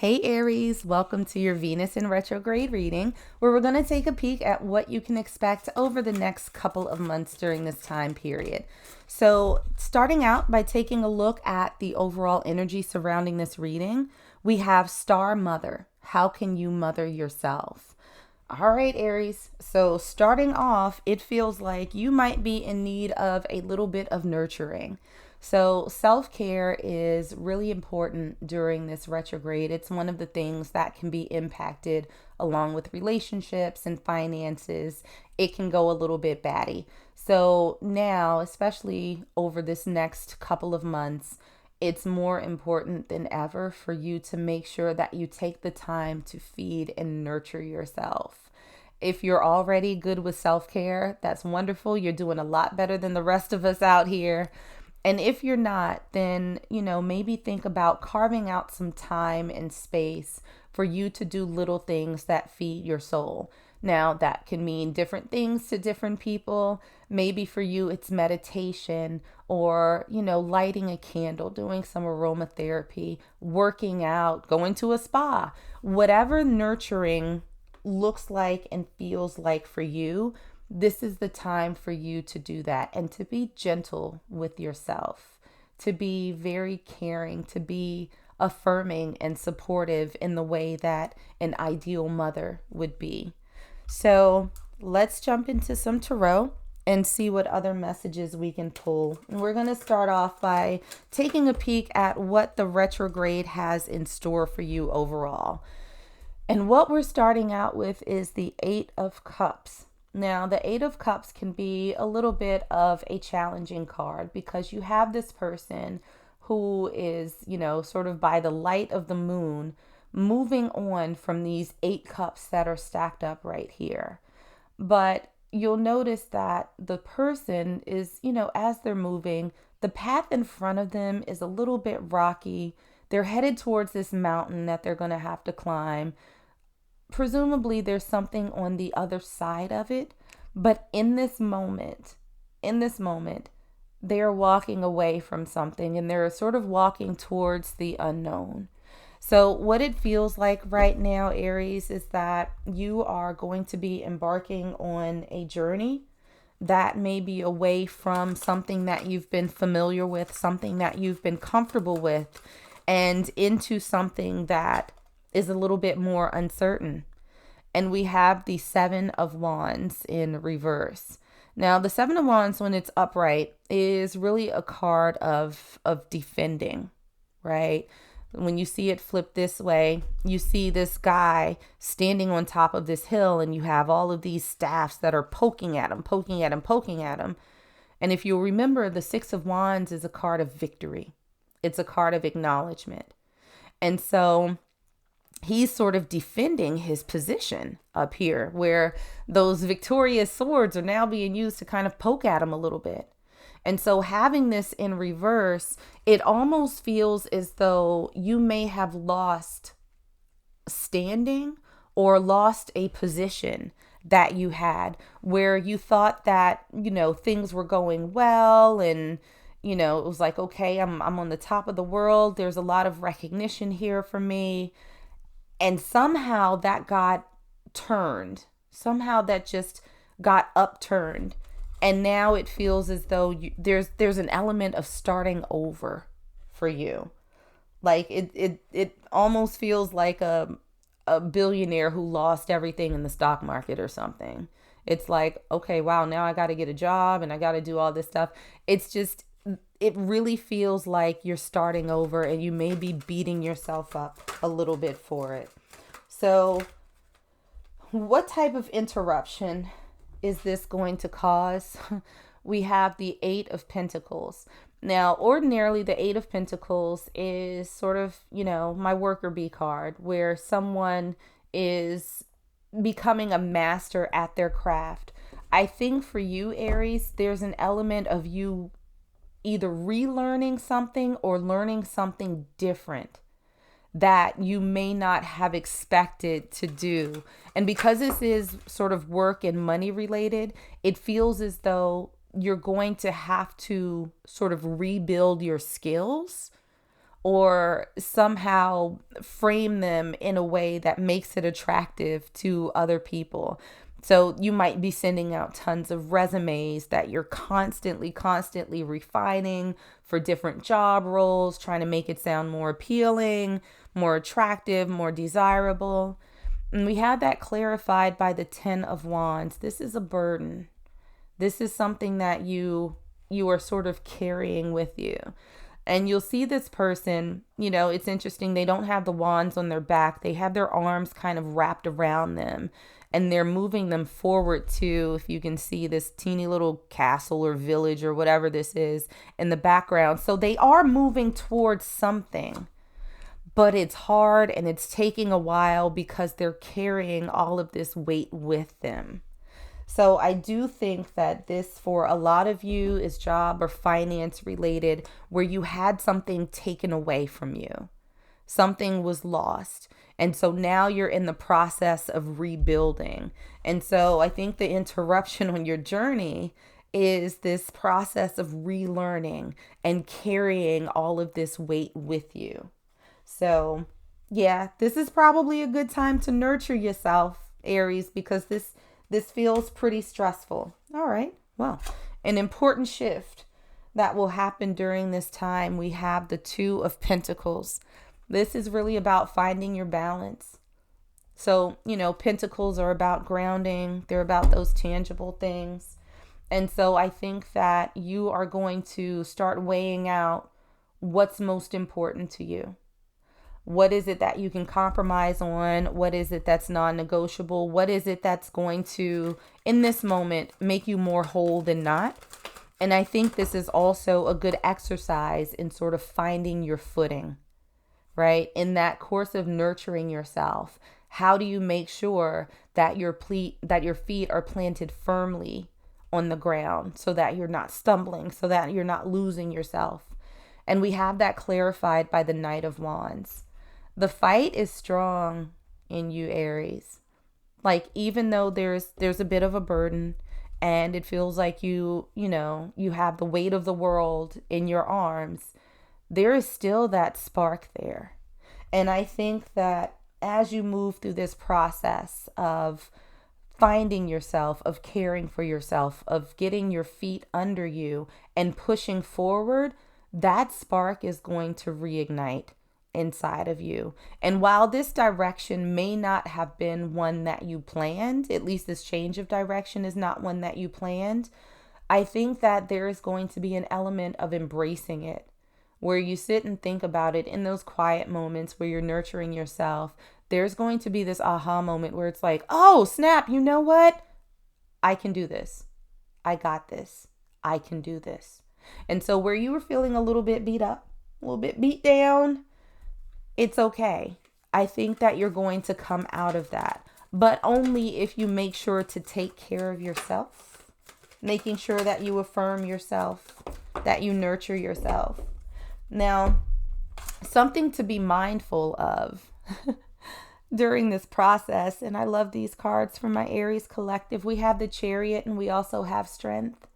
Hey Aries, welcome to your Venus in retrograde reading, where we're going to take a peek at what you can expect over the next couple of months during this time period. So, starting out by taking a look at the overall energy surrounding this reading, we have Star Mother. How can you mother yourself? All right, Aries. So, starting off, it feels like you might be in need of a little bit of nurturing. So, self care is really important during this retrograde. It's one of the things that can be impacted along with relationships and finances. It can go a little bit batty. So, now, especially over this next couple of months, it's more important than ever for you to make sure that you take the time to feed and nurture yourself. If you're already good with self care, that's wonderful. You're doing a lot better than the rest of us out here. And if you're not, then, maybe think about carving out some time and space for you to do little things that feed your soul. Now, that can mean different things to different people. Maybe for you, it's meditation or, lighting a candle, doing some aromatherapy, working out, going to a spa, whatever nurturing looks like and feels like for you. This is the time for you to do that and to be gentle with yourself, to be very caring, to be affirming and supportive in the way that an ideal mother would be. So let's jump into some tarot and see what other messages we can pull. And we're going to start off by taking a peek at what the retrograde has in store for you overall. And what we're starting out with is the Eight of Cups. Now, the Eight of Cups can be a little bit of a challenging card because you have this person who is, sort of by the light of the moon, moving on from these 8 cups that are stacked up right here. But you'll notice that the person is, as they're moving, the path in front of them is a little bit rocky. They're headed towards this mountain that they're going to have to climb. Presumably there's something on the other side of it, but in this moment, they're walking away from something and they're sort of walking towards the unknown. So what it feels like right now, Aries, is that you are going to be embarking on a journey that may be away from something that you've been familiar with, something that you've been comfortable with, and into something that is a little bit more uncertain. And we have the Seven of Wands in reverse. Now, the Seven of Wands, when it's upright, is really a card of defending, right? When you see it flip this way, you see this guy standing on top of this hill and you have all of these staffs that are poking at him. And if you'll remember, the Six of Wands is a card of victory. It's a card of acknowledgement. And so he's sort of defending his position up here where those victorious swords are now being used to kind of poke at him a little bit. And so having this in reverse, it almost feels as though you may have lost standing or lost a position that you had where you thought that, things were going well and it was like, okay, I'm on the top of the world. There's a lot of recognition here for me. And somehow that got turned. Somehow that just got upturned. And now it feels as though there's an element of starting over for you. Like it almost feels like a billionaire who lost everything in the stock market or something. It's like, okay, wow, now I got to get a job and I got to do all this stuff. It really feels like you're starting over and you may be beating yourself up a little bit for it. So what type of interruption is this going to cause? We have the Eight of Pentacles. Now, ordinarily, the Eight of Pentacles is sort of, my worker bee card, where someone is becoming a master at their craft. I think for you, Aries, there's an element of you either relearning something or learning something different that you may not have expected to do. And because this is sort of work and money related, it feels as though you're going to have to sort of rebuild your skills or somehow frame them in a way that makes it attractive to other people. So you might be sending out tons of resumes that you're constantly refining for different job roles, trying to make it sound more appealing, more attractive, more desirable. And we had that clarified by the 10 of Wands. This is a burden. This is something that you are sort of carrying with you. And you'll see this person, it's interesting. They don't have the wands on their back. They have their arms kind of wrapped around them. And they're moving them forward to, if you can see, this teeny little castle or village or whatever this is in the background. So they are moving towards something. But it's hard and it's taking a while because they're carrying all of this weight with them. So I do think that this, for a lot of you, is job or finance related, where you had something taken away from you. Something was lost. And so now you're in the process of rebuilding. And so I think the interruption on your journey is this process of relearning and carrying all of this weight with you. So yeah, this is probably a good time to nurture yourself, Aries, because this feels pretty stressful. All right. Well, an important shift that will happen during this time. We have the 2 of Pentacles. This is really about finding your balance. So, pentacles are about grounding. They're about those tangible things. And so I think that you are going to start weighing out what's most important to you. What is it that you can compromise on? What is it that's non-negotiable? What is it that's going to, in this moment, make you more whole than not? And I think this is also a good exercise in sort of finding your footing, right? In that course of nurturing yourself, how do you make sure that your feet are planted firmly on the ground so that you're not stumbling, so that you're not losing yourself? And we have that clarified by the Knight of Wands. The fight is strong in you, Aries. Like, even though there's a bit of a burden and it feels like you have the weight of the world in your arms, there is still that spark there. And I think that as you move through this process of finding yourself, of caring for yourself, of getting your feet under you and pushing forward, that spark is going to reignite inside of you. And while this direction may not have been one that you planned, at least this change of direction is not one that you planned, I think that there is going to be an element of embracing it, where you sit and think about it in those quiet moments where you're nurturing yourself. There's going to be this aha moment where it's like, oh, snap, you know what? I can do this. I got this. I can do this. And so where you were feeling a little bit beat up, a little bit beat down, it's okay. I think that you're going to come out of that, but only if you make sure to take care of yourself, making sure that you affirm yourself, that you nurture yourself. Now, something to be mindful of during this process, and I love these cards from my Aries collective. We have the Chariot and we also have Strength.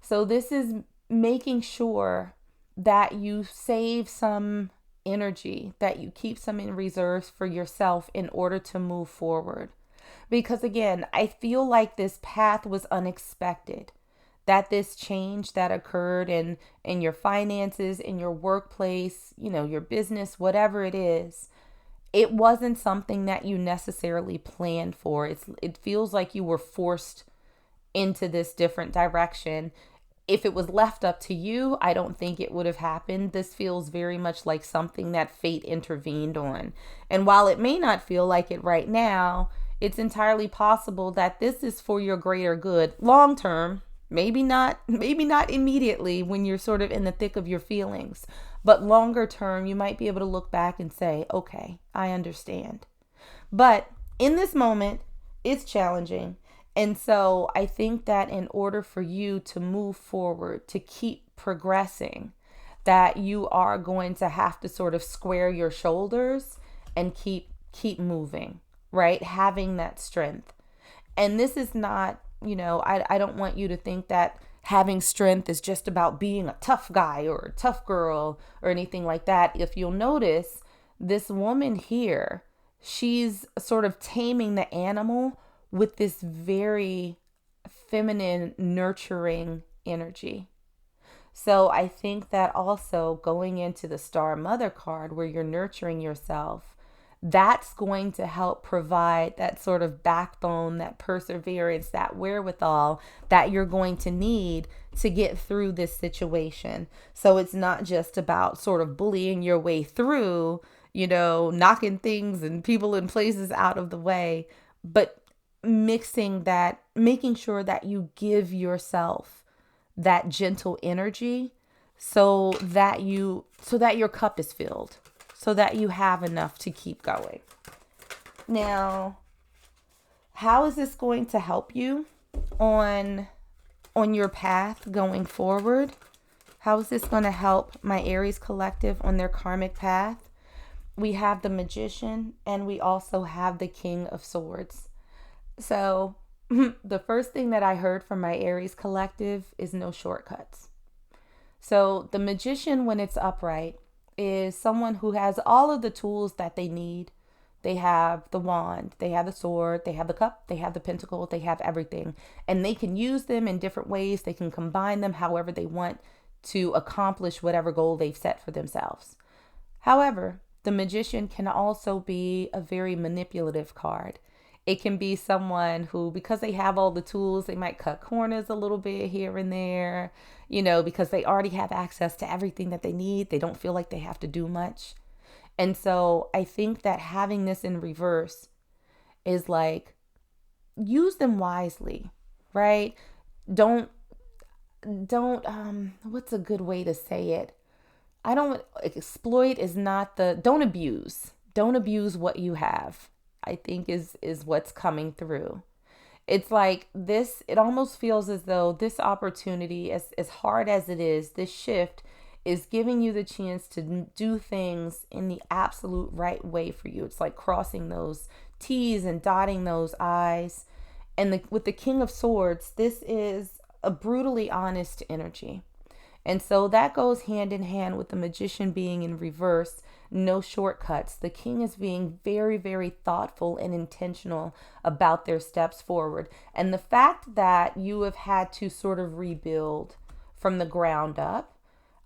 So this is making sure that you save some energy, that you keep some in reserves for yourself in order to move forward. Because again, I feel like this path was unexpected, that this change that occurred in your finances, in your workplace, your business, whatever it is, it wasn't something that you necessarily planned for. It feels like you were forced into this different direction. If it was left up to you, I don't think it would have happened. This feels very much like something that fate intervened on. And while it may not feel like it right now, it's entirely possible that this is for your greater good long term. Maybe not immediately when you're sort of in the thick of your feelings, but longer term, you might be able to look back and say, okay, I understand. But in this moment, it's challenging. And so I think that in order for you to move forward, to keep progressing, that you are going to have to sort of square your shoulders and keep moving, right? Having that strength. And this is not, I don't want you to think that having strength is just about being a tough guy or a tough girl or anything like that. If you'll notice, this woman here, she's sort of taming the animal with this very feminine, nurturing energy. So I think that also going into the Star Mother card where you're nurturing yourself, that's going to help provide that sort of backbone, that perseverance, that wherewithal that you're going to need to get through this situation. So it's not just about sort of bullying your way through, knocking things and people and places out of the way, but mixing that, making sure that you give yourself that gentle energy so that your cup is filled, so that you have enough to keep going. Now, how is this going to help you on your path going forward? How is this going to help my Aries collective on their karmic path? We have the Magician and we also have the King of Swords. So the first thing that I heard from my Aries collective is no shortcuts. So the Magician, when it's upright, is someone who has all of the tools that they need. They have the wand, they have the sword, they have the cup, they have the pentacle, they have everything. And they can use them in different ways. They can combine them however they want to accomplish whatever goal they've set for themselves. However, the Magician can also be a very manipulative card. It can be someone who, because they have all the tools, they might cut corners a little bit here and there, because they already have access to everything that they need. They don't feel like they have to do much. And so I think that having this in reverse is like, use them wisely, right? Don't, what's a good way to say it? Exploit is not don't abuse. Don't abuse what you have, I think is what's coming through. It's like this, it almost feels as though this opportunity, as hard as it is, this shift is giving you the chance to do things in the absolute right way for you. It's like crossing those T's and dotting those I's. And with the King of Swords, this is a brutally honest energy. And so that goes hand in hand with the Magician being in reverse, no shortcuts. The King is being very, very thoughtful and intentional about their steps forward. And the fact that you have had to sort of rebuild from the ground up,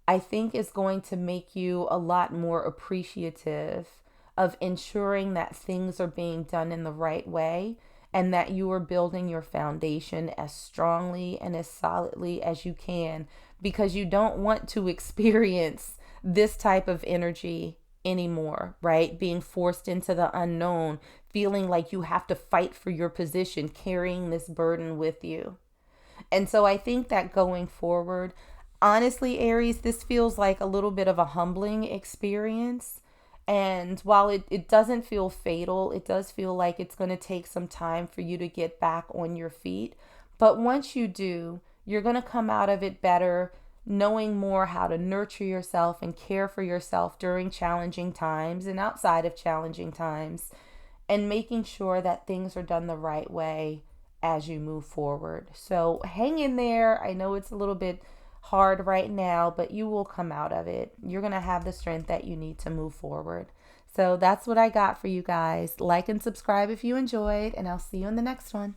I think is going to make you a lot more appreciative of ensuring that things are being done in the right way and that you are building your foundation as strongly and as solidly as you can, because you don't want to experience this type of energy anymore, right? Being forced into the unknown, feeling like you have to fight for your position, carrying this burden with you. And so I think that going forward, honestly, Aries, this feels like a little bit of a humbling experience. And while it doesn't feel fatal, it does feel like it's going to take some time for you to get back on your feet. But once you do, you're going to come out of it better, knowing more how to nurture yourself and care for yourself during challenging times and outside of challenging times, and making sure that things are done the right way as you move forward. So hang in there. I know it's a little bit hard right now, but you will come out of it. You're going to have the strength that you need to move forward. So that's what I got for you guys. Like and subscribe if you enjoyed, and I'll see you in the next one.